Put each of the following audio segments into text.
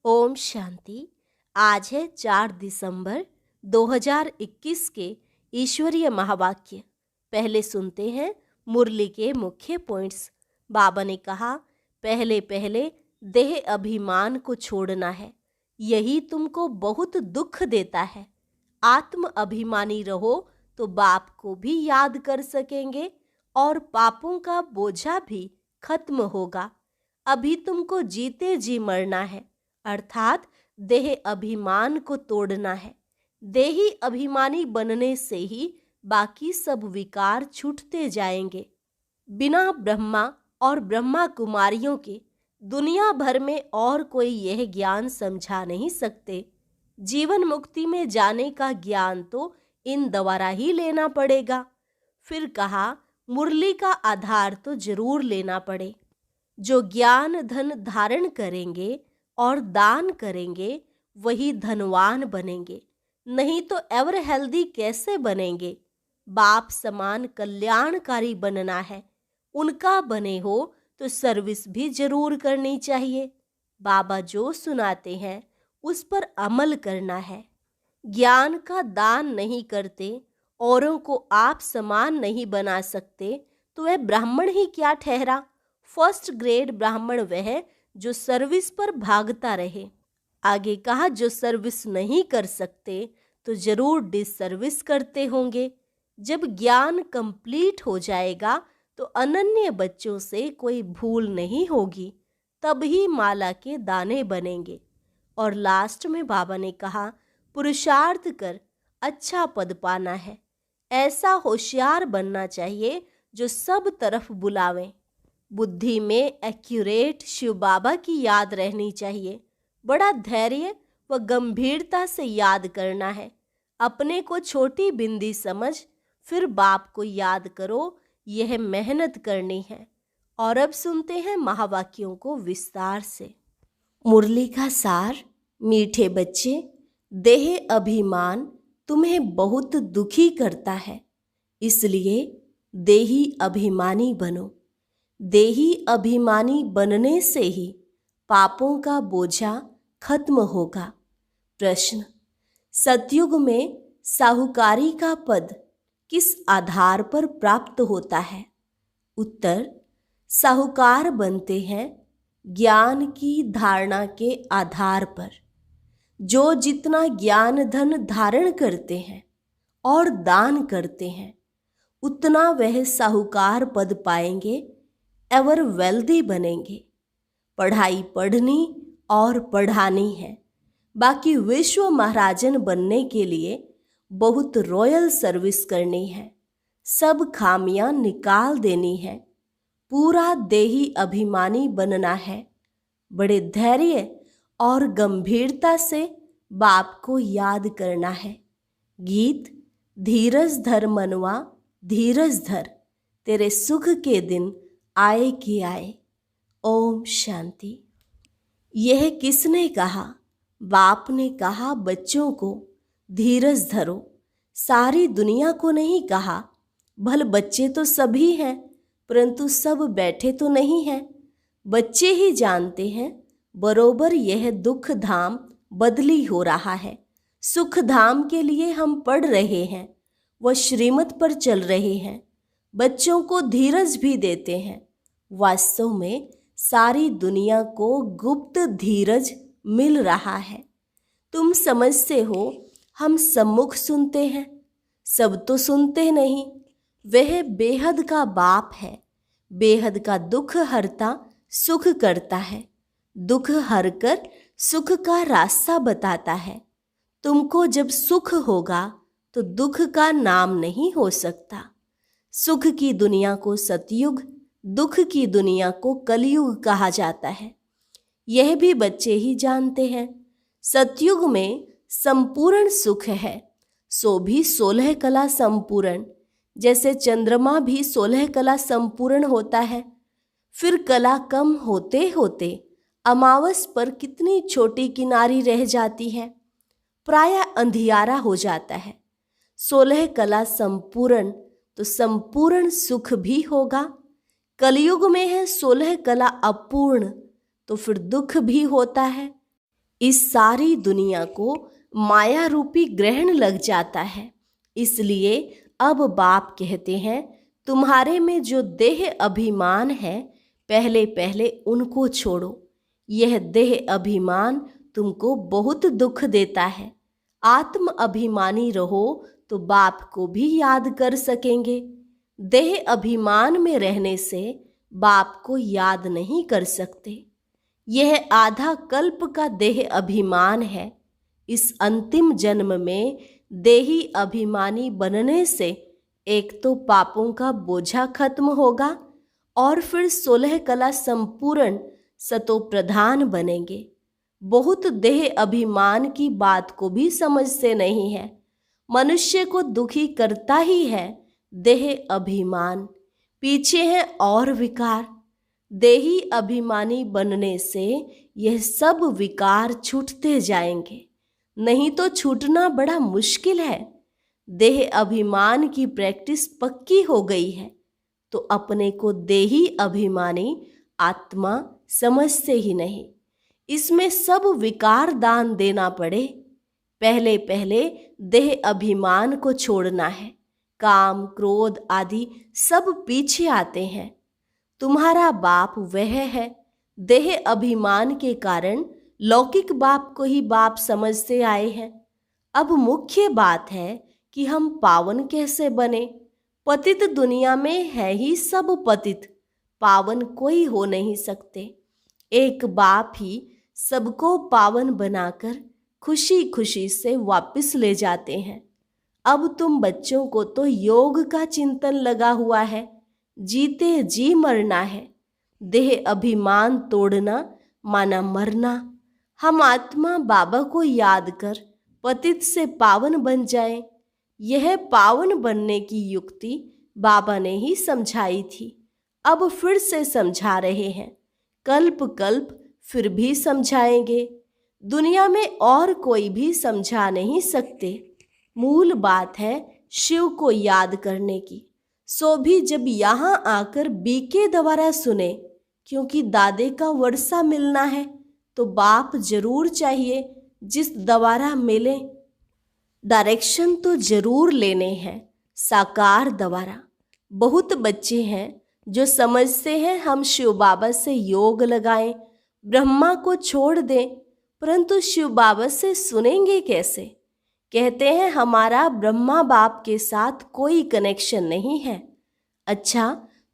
ओम शांति। आज है 4 दिसंबर 2021 के ईश्वरीय महावाक्य। पहले सुनते हैं मुरली के मुख्य पॉइंट्स। बाबा ने कहा, पहले पहले देह अभिमान को छोड़ना है, यही तुमको बहुत दुख देता है। आत्म अभिमानी रहो तो बाप को भी याद कर सकेंगे और पापों का बोझा भी खत्म होगा। अभी तुमको जीते जी मरना है, अर्थात देह अभिमान को तोड़ना है। देही अभिमानी बनने से ही बाकी सब विकार छूटते जाएंगे। बिना ब्रह्मा और ब्रह्मा कुमारियों के दुनिया भर में और कोई यह ज्ञान समझा नहीं सकते। जीवन मुक्ति में जाने का ज्ञान तो इन द्वारा ही लेना पड़ेगा। फिर कहा, मुरली का आधार तो जरूर लेना पड़े। जो ज्ञान धन धारण करेंगे और दान करेंगे वही धनवान बनेंगे, नहीं तो एवर हेल्दी कैसे बनेंगे। बाप समान कल्याणकारी बनना है। उनका बने हो तो सर्विस भी जरूर करनी चाहिए। बाबा जो सुनाते हैं उस पर अमल करना है। ज्ञान का दान नहीं करते, औरों को आप समान नहीं बना सकते तो वह ब्राह्मण ही क्या ठहरा। फर्स्ट ग्रेड ब्राह्मण वह जो सर्विस पर भागता रहे। आगे कहा, जो सर्विस नहीं कर सकते तो जरूर डिसर्विस करते होंगे। जब ज्ञान कंप्लीट हो जाएगा तो अनन्य बच्चों से कोई भूल नहीं होगी, तब ही माला के दाने बनेंगे। और लास्ट में बाबा ने कहा, पुरुषार्थ कर अच्छा पद पाना है। ऐसा होशियार बनना चाहिए जो सब तरफ बुलावें। बुद्धि में एक्यूरेट शिव बाबा की याद रहनी चाहिए। बड़ा धैर्य व गंभीरता से याद करना है। अपने को छोटी बिंदी समझ फिर बाप को याद करो, यह मेहनत करनी है। और अब सुनते हैं महावाक्यों को विस्तार से। मुरली का सार। मीठे बच्चे, देह अभिमान तुम्हें बहुत दुखी करता है, इसलिए देही अभिमानी बनो। देही अभिमानी बनने से ही पापों का बोझा खत्म होगा। प्रश्न, सतयुग में साहूकारी का पद किस आधार पर प्राप्त होता है? उत्तर, साहूकार बनते हैं ज्ञान की धारणा के आधार पर। जो जितना ज्ञान धन धारण करते हैं और दान करते हैं, उतना वह साहूकार पद पाएंगे, एवर वेल्दी बनेंगे। पढ़ाई पढ़नी और पढ़ानी है। बाकी विश्व महाराजन बनने के लिए बहुत रॉयल सर्विस करनी है। सब खामियां निकाल देनी है। पूरा देही अभिमानी बनना है। बड़े धैर्य और गंभीरता से बाप को याद करना है। गीत, धीरज धर मनवा धीरज धर, तेरे सुख के दिन आए कि आए। ओम शांति। यह किसने कहा? बाप ने कहा बच्चों को धीरज धरो। सारी दुनिया को नहीं कहा। भल बच्चे तो सभी हैं, परंतु सब बैठे तो नहीं हैं। बच्चे ही जानते हैं बरोबर यह दुख धाम बदली हो रहा है। सुख धाम के लिए हम पढ़ रहे हैं, वह श्रीमत पर चल रहे हैं। बच्चों को धीरज भी देते हैं। वास्तव में सारी दुनिया को गुप्त धीरज मिल रहा है। तुम समझते हो हम सम्मुख सुनते हैं, सब तो सुनते नहीं। वह बेहद का बाप है। बेहद का दुख हरता सुख करता है। दुख हरकर सुख का रास्ता बताता है। तुमको जब सुख होगा तो दुख का नाम नहीं हो सकता। सुख की दुनिया को सतयुग, दुख की दुनिया को कलयुग कहा जाता है। यह भी बच्चे ही जानते हैं। सतयुग में संपूर्ण सुख है, सो भी 16 कला संपूर्ण। जैसे चंद्रमा भी 16 कला संपूर्ण होता है। फिर कला कम होते होते अमावस पर कितनी छोटी किनारी रह जाती है, प्रायः अंधियारा हो जाता है। 16 कला संपूर्ण तो संपूर्ण सुख भी होगा। कलयुग में है 16 कला अपूर्ण, तो फिर दुख भी होता है। इस सारी दुनिया को माया रूपी ग्रहण लग जाता है। इसलिए अब बाप कहते हैं, तुम्हारे में जो देह अभिमान है, पहले पहले उनको छोड़ो। यह देह अभिमान तुमको बहुत दुख देता है। आत्म अभिमानी रहो तो बाप को भी याद कर सकेंगे। देह अभिमान में रहने से बाप को याद नहीं कर सकते। यह आधा कल्प का देह अभिमान है। इस अंतिम जन्म में देही अभिमानी बनने से एक तो पापों का बोझा खत्म होगा और फिर 16 कला संपूर्ण सतो प्रधान बनेंगे। बहुत देह अभिमान की बात को भी समझते नहीं है। मनुष्य को दुखी करता ही है देह अभिमान, पीछे है और विकार। देही अभिमानी बनने से यह सब विकार छूटते जाएंगे, नहीं तो छूटना बड़ा मुश्किल है। देह अभिमान की प्रैक्टिस पक्की हो गई है तो अपने को देही अभिमानी आत्मा समझते ही नहीं। इसमें सब विकार दान देना पड़े। पहले पहले देह अभिमान को छोड़ना है। काम क्रोध आदि सब पीछे आते हैं। तुम्हारा बाप वह है। देह अभिमान के कारण लौकिक बाप को ही बाप समझते आए हैं। अब मुख्य बात है कि हम पावन कैसे बने। पतित दुनिया में है ही सब पतित, पावन कोई हो नहीं सकते। एक बाप ही सबको पावन बनाकर खुशी खुशी से वापस ले जाते हैं। अब तुम बच्चों को तो योग का चिंतन लगा हुआ है। जीते जी मरना है। देह अभिमान तोड़ना माना मरना। हम आत्मा बाबा को याद कर पतित से पावन बन जाएं। यह पावन बनने की युक्ति बाबा ने ही समझाई थी। अब फिर से समझा रहे हैं। कल्प कल्प फिर भी समझाएंगे। दुनिया में और कोई भी समझा नहीं सकते। मूल बात है शिव को याद करने की। सो भी जब यहाँ आकर बीके द्वारा सुने, क्योंकि दादे का वर्षा मिलना है तो बाप जरूर चाहिए जिस द्वारा मिले। डायरेक्शन तो जरूर लेने हैं साकार द्वारा। बहुत बच्चे हैं जो समझते हैं हम शिव बाबा से योग लगाएं, ब्रह्मा को छोड़ दें, परंतु शिव बाबा से सुनेंगे कैसे। कहते हैं हमारा ब्रह्मा बाप के साथ कोई कनेक्शन नहीं है। अच्छा,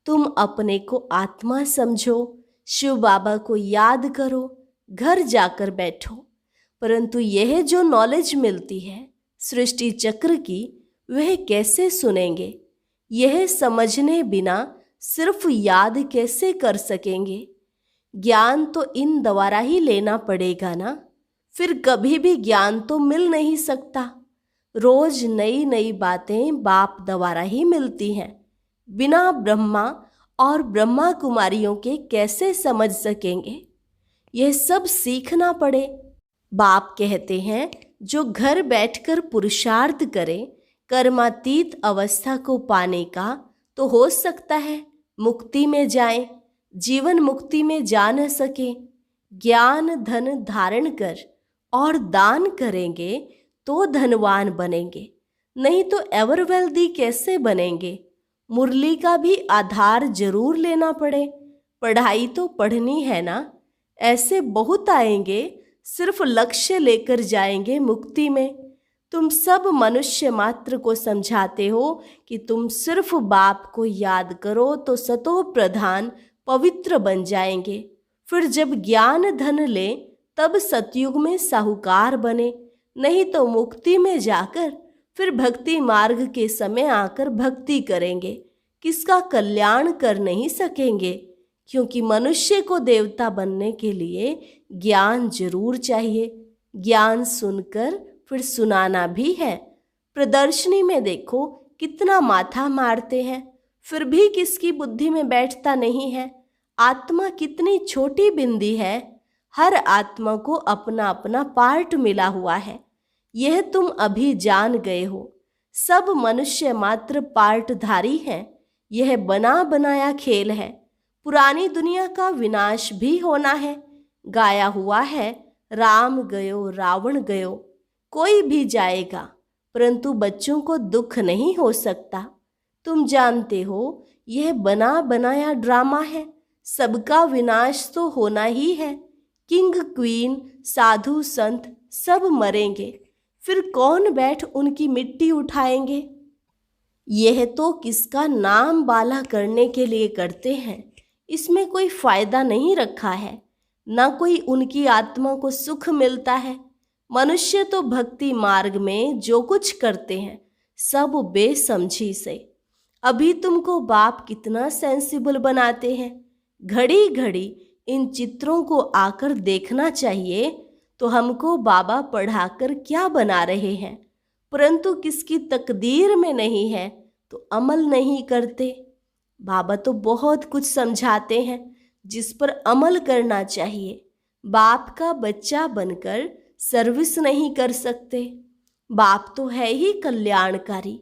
तुम अपने को आत्मा समझो, शिव बाबा को याद करो, घर जाकर बैठो। परंतु यह जो नॉलेज मिलती है सृष्टि चक्र की, वह कैसे सुनेंगे। यह समझने बिना सिर्फ याद कैसे कर सकेंगे। ज्ञान तो इन द्वारा ही लेना पड़ेगा ना। फिर कभी भी ज्ञान तो मिल नहीं सकता। रोज नई नई बातें बाप द्वारा ही मिलती हैं। बिना ब्रह्मा और ब्रह्मा कुमारियों के कैसे समझ सकेंगे। यह सब सीखना पड़े। बाप कहते हैं जो घर बैठकर पुरुषार्थ करे कर्मातीत अवस्था को पाने का, तो हो सकता है मुक्ति में जाए। जीवन मुक्ति में जा न सके, ज्ञान धन धारण कर और दान करेंगे तो धनवान बनेंगे, नहीं तो एवर वेल्दी कैसे बनेंगे। मुरली का भी आधार जरूर लेना पड़े। पढ़ाई तो पढ़नी है ना। ऐसे बहुत आएंगे, सिर्फ लक्ष्य लेकर जाएंगे मुक्ति में। तुम सब मनुष्य मात्र को समझाते हो कि तुम सिर्फ बाप को याद करो तो सतो प्रधान पवित्र बन जाएंगे। फिर जब ज्ञान धन ले तब सतयुग में साहूकार बने, नहीं तो मुक्ति में जाकर फिर भक्ति मार्ग के समय आकर भक्ति करेंगे। किसका कल्याण कर नहीं सकेंगे, क्योंकि मनुष्य को देवता बनने के लिए ज्ञान जरूर चाहिए। ज्ञान सुनकर फिर सुनाना भी है। प्रदर्शनी में देखो कितना माथा मारते हैं, फिर भी किसकी बुद्धि में बैठता नहीं है। आत्मा कितनी छोटी बिंदी है। हर आत्मा को अपना अपना पार्ट मिला हुआ है। यह तुम अभी जान गए हो। सब मनुष्य मात्र पार्टधारी हैं। यह बना बनाया खेल है। पुरानी दुनिया का विनाश भी होना है। गाया हुआ है राम गयो रावण गयो, कोई भी जाएगा, परंतु बच्चों को दुख नहीं हो सकता। तुम जानते हो यह बना बनाया ड्रामा है, सबका विनाश तो होना ही है। किंग क्वीन साधु संत सब मरेंगे, फिर कौन बैठ उनकी मिट्टी उठाएंगे। यह तो किसका नाम बाला करने के लिए करते हैं, इसमें कोई फायदा नहीं रखा है, न कोई उनकी आत्मा को सुख मिलता है। मनुष्य तो भक्ति मार्ग में जो कुछ करते हैं सब बेसमझी से। अभी तुमको बाप कितना सेंसिबल बनाते हैं, घड़ी घड़ी इन चित्रों को आकर देखना चाहिए। तो हमको बाबा पढ़ाकर क्या बना रहे हैं, परंतु किसकी तकदीर में नहीं है तो अमल नहीं करते। बाबा तो बहुत कुछ समझाते हैं जिस पर अमल करना चाहिए। बाप का बच्चा बनकर सर्विस नहीं कर सकते। बाप तो है ही कल्याणकारी,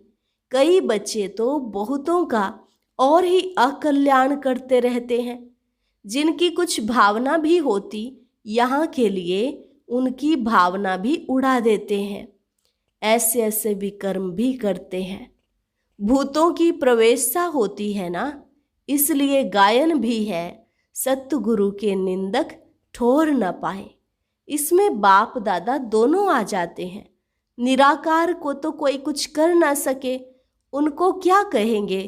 कई बच्चे तो बहुतों का और ही अकल्याण करते रहते हैं। जिनकी कुछ भावना भी होती यहाँ के लिए, उनकी भावना भी उड़ा देते हैं। ऐसे ऐसे विकर्म भी करते हैं। भूतों की प्रवेशता होती है ना, इसलिए गायन भी है, सतगुरु के निंदक ठोर न पाए। इसमें बाप दादा दोनों आ जाते हैं। निराकार को तो कोई कुछ कर ना सके, उनको क्या कहेंगे।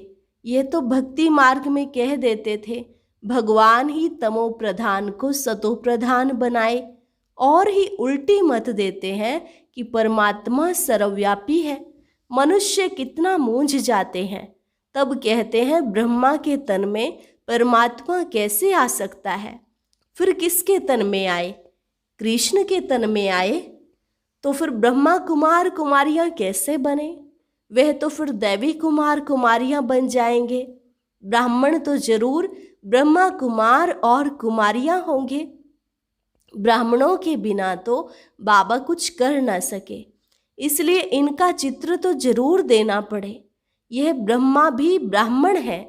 ये तो भक्ति मार्ग में कह देते थे, भगवान ही तमो प्रधान को सतो प्रधान बनाए, और ही उल्टी मत देते हैं कि परमात्मा सर्वव्यापी है। मनुष्य कितना मूंझ जाते हैं, तब कहते हैं ब्रह्मा के तन में परमात्मा कैसे आ सकता है। फिर किसके तन में आए, कृष्ण के तन में आए, तो फिर ब्रह्मा कुमार कुमारियां कैसे बने। वह तो फिर दैवी कुमार कुमारियां बन जाएंगे। ब्राह्मण तो जरूर ब्रह्मा कुमार और कुमारियां होंगे। ब्राह्मणों के बिना तो बाबा कुछ कर ना सके, इसलिए इनका चित्र तो जरूर देना पड़े। यह ब्रह्मा भी ब्राह्मण है।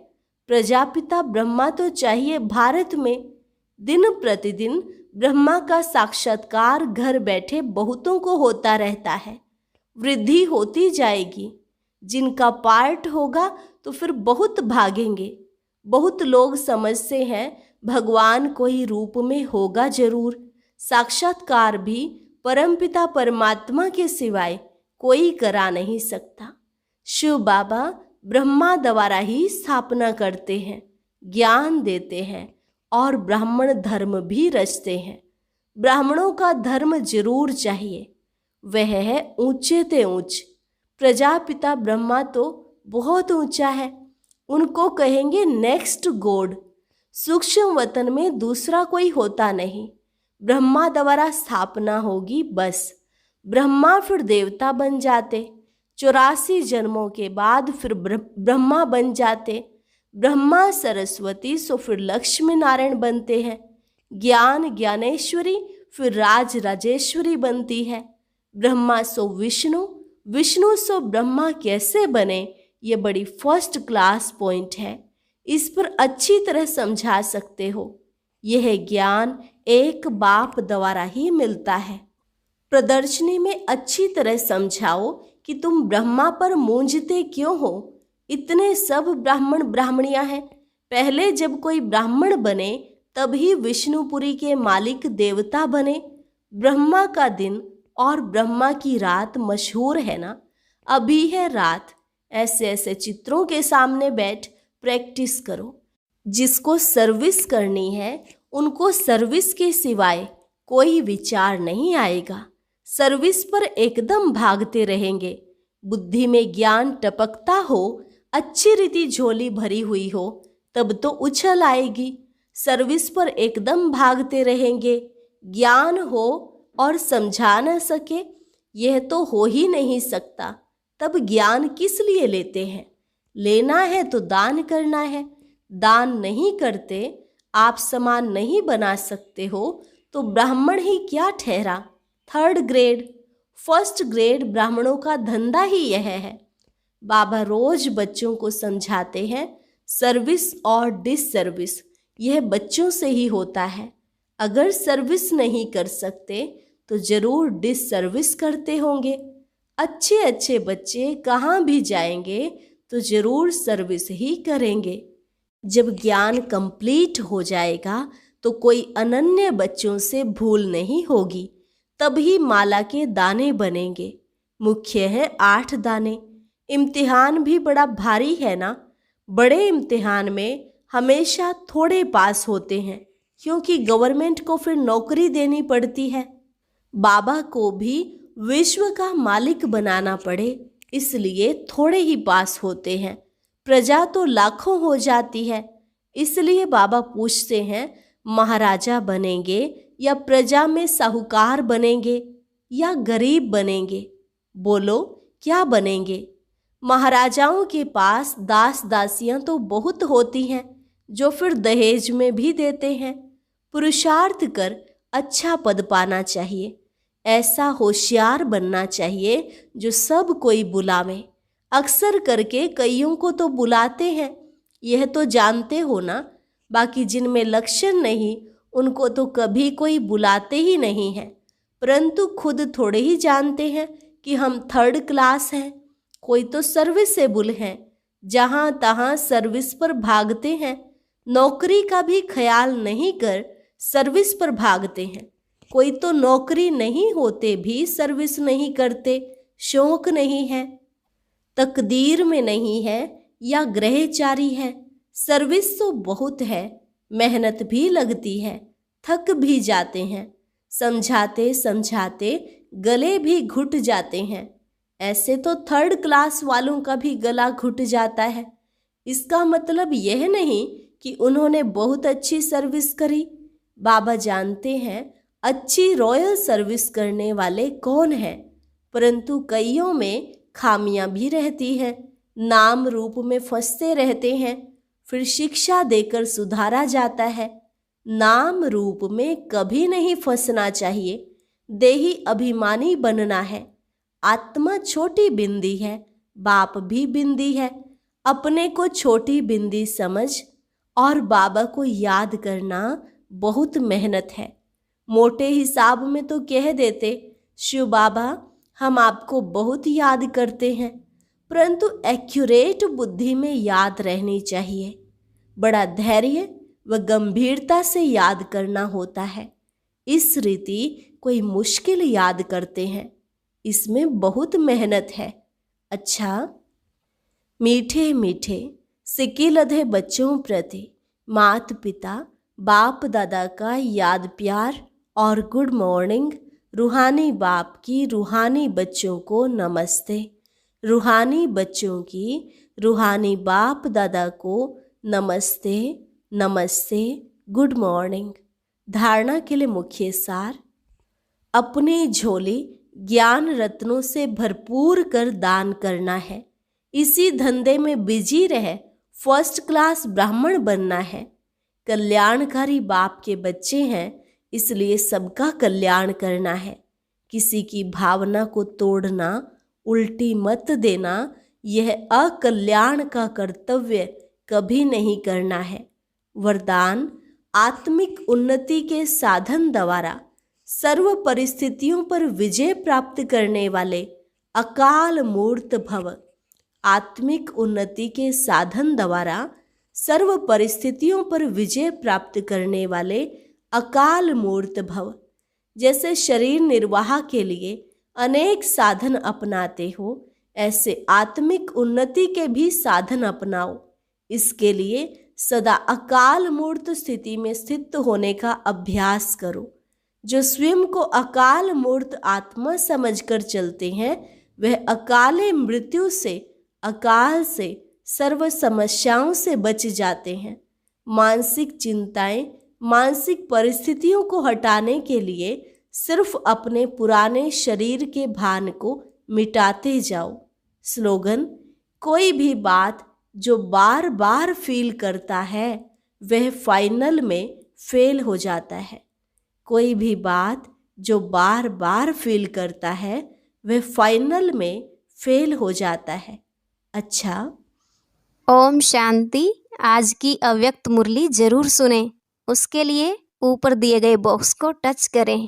प्रजापिता ब्रह्मा तो चाहिए भारत में। दिन प्रतिदिन ब्रह्मा का साक्षात्कार घर बैठे बहुतों को होता रहता है। वृद्धि होती जाएगी। जिनका पार्ट होगा तो फिर बहुत भागेंगे। बहुत लोग समझते हैं भगवान कोई रूप में होगा जरूर। साक्षात्कार भी परमपिता परमात्मा के सिवाय कोई करा नहीं सकता। शिव बाबा ब्रह्मा द्वारा ही स्थापना करते हैं, ज्ञान देते हैं और ब्राह्मण धर्म भी रचते हैं। ब्राह्मणों का धर्म जरूर चाहिए, वह है ऊंचे ते ऊंच। प्रजापिता ब्रह्मा तो बहुत ऊंचा है, उनको कहेंगे नेक्स्ट गॉड। सूक्ष्म वतन में दूसरा कोई होता नहीं। ब्रह्मा द्वारा स्थापना होगी बस। ब्रह्मा फिर देवता बन जाते, 84 जन्मों के बाद फिर ब्रह्मा बन जाते। ब्रह्मा सरस्वती सो फिर लक्ष्मी नारायण बनते हैं। ज्ञान ज्ञानेश्वरी फिर राज राजेश्वरी बनती है। ब्रह्मा सो विष्णु, विष्णु सो ब्रह्मा कैसे बने, ये बड़ी फर्स्ट क्लास पॉइंट है। इस पर अच्छी तरह समझा सकते हो। यह ज्ञान एक बाप द्वारा ही मिलता है। प्रदर्शनी में अच्छी तरह समझाओ कि तुम ब्रह्मा पर मूंझते क्यों हो। इतने सब ब्राह्मण ब्राह्मणियां हैं। पहले जब कोई ब्राह्मण बने तभी विष्णुपुरी के मालिक देवता बने। ब्रह्मा का दिन और ब्रह्मा की रात मशहूर है ना। अभी है रात। ऐसे ऐसे चित्रों के सामने बैठ प्रैक्टिस करो। जिसको सर्विस करनी है उनको सर्विस के सिवाय कोई विचार नहीं आएगा। सर्विस पर एकदम भागते रहेंगे। बुद्धि में ज्ञान टपकता हो, अच्छी रीति झोली भरी हुई हो, तब तो उछल आएगी। सर्विस पर एकदम भागते रहेंगे, ज्ञान हो और समझा न सके, यह तो हो ही नहीं सकता। तब ज्ञान किस लिए लेते हैं। लेना है तो दान करना है। दान नहीं करते, आप समान नहीं बना सकते हो तो ब्राह्मण ही क्या ठहरा। 3rd ग्रेड, 1st ग्रेड ब्राह्मणों का धंधा ही यह है। बाबा रोज बच्चों को समझाते हैं सर्विस और डिससर्विस यह बच्चों से ही होता है। अगर सर्विस नहीं कर सकते तो जरूर डिससर्विस करते होंगे। अच्छे अच्छे बच्चे कहाँ भी जाएंगे तो जरूर सर्विस ही करेंगे। जब ज्ञान कंप्लीट हो जाएगा तो कोई अनन्य बच्चों से भूल नहीं होगी, तभी माला के दाने बनेंगे। मुख्य है 8 दाने। इम्तिहान भी बड़ा भारी है ना। बड़े इम्तिहान में हमेशा थोड़े पास होते हैं, क्योंकि गवर्नमेंट को फिर नौकरी देनी पड़ती है। बाबा को भी विश्व का मालिक बनाना पड़े, इसलिए थोड़े ही पास होते हैं। प्रजा तो लाखों हो जाती है, इसलिए बाबा पूछते हैं महाराजा बनेंगे या प्रजा में साहूकार बनेंगे या गरीब बनेंगे? बोलो क्या बनेंगे? महाराजाओं के पास दास दासियां तो बहुत होती हैं, जो फिर दहेज में भी देते हैं। पुरुषार्थ कर अच्छा पद पाना चाहिए। ऐसा होशियार बनना चाहिए जो सब कोई बुलावे। अक्सर करके कईयों को तो बुलाते हैं, यह तो जानते हो ना। बाकी जिनमें लक्षण नहीं उनको तो कभी कोई बुलाते ही नहीं है, परंतु खुद थोड़े ही जानते हैं कि हम 3rd क्लास हैं। कोई तो सर्विसेबल हैं, जहाँ तहाँ सर्विस पर भागते हैं। नौकरी का भी ख्याल नहीं कर सर्विस पर भागते हैं। कोई तो नौकरी नहीं होते भी सर्विस नहीं करते, शौक नहीं है, तकदीर में नहीं है या ग्रहचारी है। सर्विस तो बहुत है, मेहनत भी लगती है, थक भी जाते हैं, समझाते समझाते गले भी घुट जाते हैं। ऐसे तो 3rd क्लास वालों का भी गला घुट जाता है। इसका मतलब यह नहीं कि उन्होंने बहुत अच्छी सर्विस करी। बाबा जानते हैं अच्छी रॉयल सर्विस करने वाले कौन हैं, परंतु कईयों में खामियां भी रहती हैं। नाम रूप में फंसते रहते हैं, फिर शिक्षा देकर सुधारा जाता है। नाम रूप में कभी नहीं फंसना चाहिए। देही अभिमानी बनना है। आत्मा छोटी बिंदी है, बाप भी बिंदी है। अपने को छोटी बिंदी समझ और बाबा को याद करना बहुत मेहनत है। मोटे हिसाब में तो कह देते शिव बाबा हम आपको बहुत याद करते हैं, परंतु एक्यूरेट बुद्धि में याद रहनी चाहिए। बड़ा धैर्य व गंभीरता से याद करना होता है। इस रीति कोई मुश्किल याद करते हैं, इसमें बहुत मेहनत है। अच्छा, मीठे मीठे सिक्के लधे बच्चों प्रति माता पिता बाप दादा का याद प्यार और गुड मॉर्निंग। रूहानी बाप की रूहानी बच्चों को नमस्ते। रूहानी बच्चों की रूहानी बाप दादा को नमस्ते नमस्ते, गुड मॉर्निंग। धारणा के लिए मुख्य सार: अपनी झोली ज्ञान रत्नों से भरपूर कर दान करना है। इसी धंधे में बिजी रह 1st क्लास ब्राह्मण बनना है। कल्याणकारी बाप के बच्चे हैं, इसलिए सबका कल्याण करना है। किसी की भावना को तोड़ना, उल्टी मत देना, यह अकल्याण का कर्तव्य कभी नहीं करना है। वरदान: आत्मिक उन्नति के साधन द्वारा सर्व परिस्थितियों पर विजय प्राप्त करने वाले अकाल मूर्त भव। आत्मिक उन्नति के साधन द्वारा सर्व परिस्थितियों पर विजय प्राप्त करने वाले अकाल मूर्त भव। जैसे शरीर निर्वाह के लिए अनेक साधन अपनाते हो, ऐसे आत्मिक उन्नति के भी साधन अपनाओ। इसके लिए सदा अकाल मूर्त स्थिति में स्थित होने का अभ्यास करो। जो स्वयं को अकाल मूर्त आत्मा समझकर चलते हैं, वह अकाले मृत्यु से, अकाल से, सर्व समस्याओं से बच जाते हैं। मानसिक चिंताएं, मानसिक परिस्थितियों को हटाने के लिए सिर्फ अपने पुराने शरीर के भान को मिटाते जाओ। स्लोगन: कोई भी बात जो बार बार फील करता है वह फाइनल में फेल हो जाता है। कोई भी बात जो बार बार फील करता है वह फाइनल में फेल हो जाता है। अच्छा, ओम शांति। आज की अव्यक्त मुरली जरूर सुने। उसके लिए ऊपर दिए गए बॉक्स को टच करें।